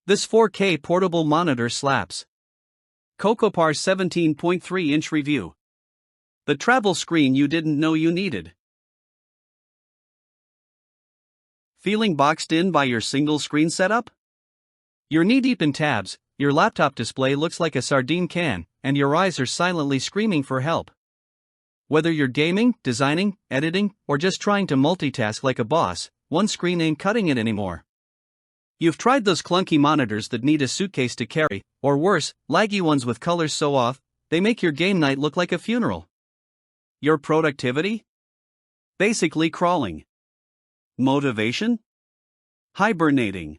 This 4K portable monitor slaps. Cocopar 17.3-inch review. The travel screen you didn't know you needed. Feeling boxed in by your single screen setup? You're knee-deep in tabs, your laptop display looks like a sardine can, and your eyes are silently screaming for help. Whether you're gaming, designing, editing, or just trying to multitask like a boss, one screen ain't cutting it anymore. You've tried those clunky monitors that need a suitcase to carry, or worse, laggy ones with colors so off, they make your game night look like a funeral. Your productivity? Basically crawling. Motivation? Hibernating.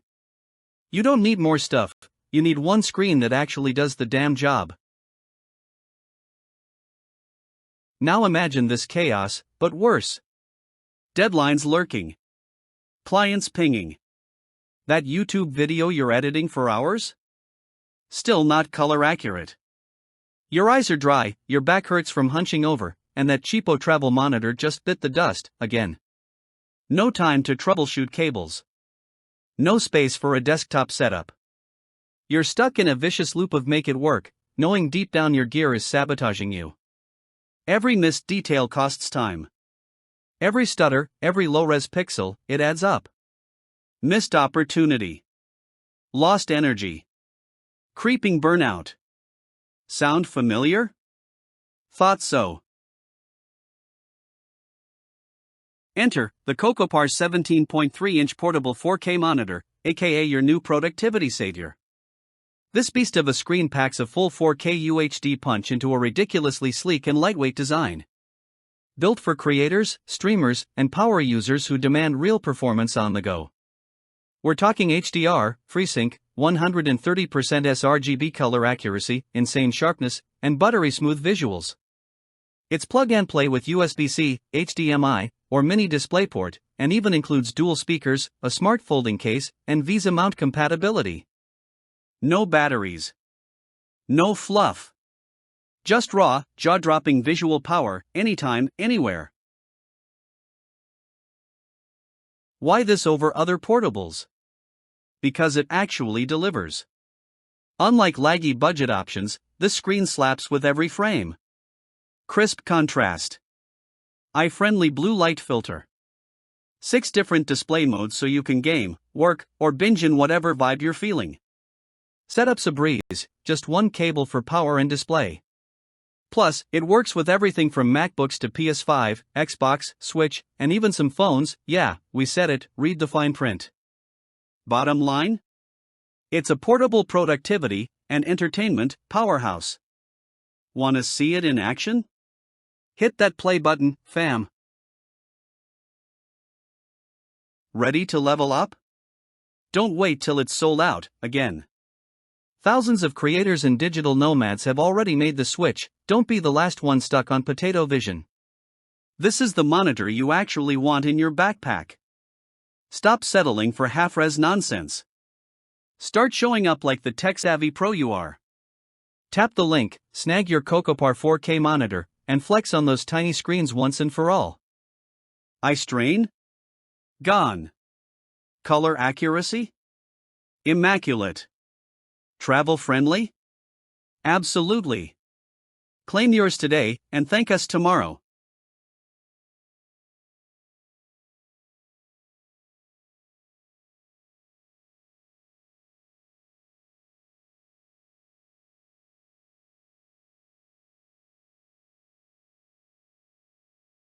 You don't need more stuff, you need one screen that actually does the damn job. Now imagine this chaos, but worse. Deadlines lurking. Clients pinging. That YouTube video you're editing for hours? Still not color accurate. Your eyes are dry, your back hurts from hunching over, and that cheapo travel monitor just bit the dust, again. No time to troubleshoot cables. No space for a desktop setup. You're stuck in a vicious loop of make it work, knowing deep down your gear is sabotaging you. Every missed detail costs time. Every stutter, every low-res pixel, it adds up. Missed opportunity. Lost energy. Creeping burnout. Sound familiar? Thought so. Enter the Cocopar 17.3-inch portable 4K monitor, aka your new productivity savior. This beast of a screen packs a full 4K UHD punch into a ridiculously sleek and lightweight design. Built for creators, streamers, and power users who demand real performance on the go. We're talking HDR, FreeSync, 130% sRGB color accuracy, insane sharpness, and buttery smooth visuals. It's plug and play with USB-C, HDMI, or mini DisplayPort, and even includes dual speakers, a smart folding case, and VESA mount compatibility. No batteries. No fluff. Just raw, jaw-dropping visual power, anytime, anywhere. Why this over other portables? Because it actually delivers. Unlike laggy budget options, this screen slaps with every frame. Crisp contrast. Eye-friendly blue light filter. 6 different display modes so you can game, work, or binge in whatever vibe you're feeling. Setup's a breeze, just one cable for power and display. Plus, it works with everything from MacBooks to PS5, Xbox, Switch, and even some phones. Yeah, we said it, read the fine print. Bottom line? It's a portable productivity and entertainment powerhouse. Wanna see it in action? Hit that play button, fam. Ready to level up? Don't wait till it's sold out, again. Thousands of creators and digital nomads have already made the switch, don't be the last one stuck on potato vision. This is the monitor you actually want in your backpack. Stop settling for half-res nonsense. Start showing up like the tech-savvy pro you are. Tap the link, snag your Cocopar 4K monitor, and flex on those tiny screens once and for all. Eye strain? Gone. Color accuracy? Immaculate. Travel friendly? Absolutely. Claim yours today, and thank us tomorrow.